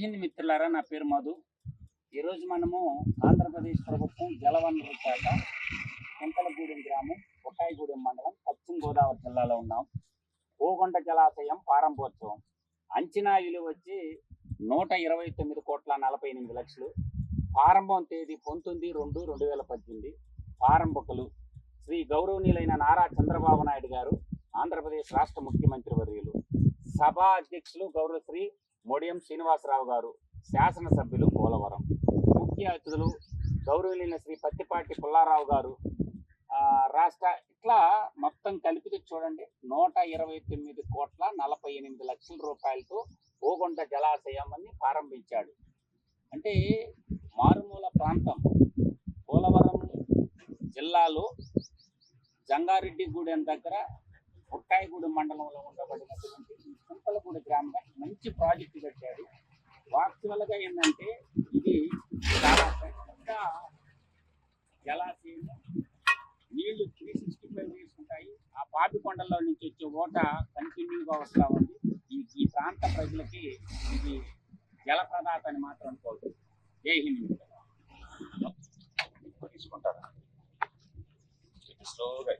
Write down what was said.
హింద్ మిత్రులారా, నా పేరు మధు. ఈరోజు మనము ఆంధ్రప్రదేశ్ ప్రభుత్వం జలవనరుల శాఖ చింతలగూడెం గ్రామం, కొట్టాయిగూడెం మండలం, పశ్చిమ గోదావరి జిల్లాలో ఉన్నాం. ఓగొండ జలాశయం ప్రారంభోత్సవం అంచనా విలువ వచ్చి 129,48,00,000. ప్రారంభం తేదీ 19/2/2018. ప్రారంభకులు శ్రీ గౌరవనీయులైన నారా చంద్రబాబు నాయుడు గారు, ఆంధ్రప్రదేశ్ రాష్ట్ర ముఖ్యమంత్రి వర్యులు. సభా అధ్యక్షులు గౌరవ శ్రీ మొడియం శ్రీనివాసరావు గారు, శాసనసభ్యులు పోలవరం. ముఖ్య అతిథులు గౌరవనీయులైన శ్రీ పత్తిపాటి పుల్లారావు గారు, రాష్ట్ర. ఇట్లా మొత్తం కలిపితే చూడండి, 129,48,00,000 రూపాయలతో ఓగొండ జలాశయం అని ప్రారంభించాడు. అంటే మారుమూల ప్రాంతం పోలవరం జిల్లాలో జంగారెడ్డిగూడెం దగ్గర కొట్టాయిగూడెం మండలంలో ఉండబడినటువంటి చింతలగూడెం గ్రామంగా మంచి ప్రాజెక్టు కట్టాడు. వాస్తవాలుగా ఏంటంటే ఇది చాలా పెద్ద జలాశయం. నీళ్లు 365 డేస్ ఉంటాయి. ఆ పాపికొండల్లో నుంచి వచ్చే ఓట కంటిన్యూగా వస్తూ ఉంది. ఈ ప్రాంత ప్రజలకి ఇది జలప్రదాత అని మాత్రం అనుకోవచ్చు. జై హింద్. తీసుకుంటారా? స్లోగా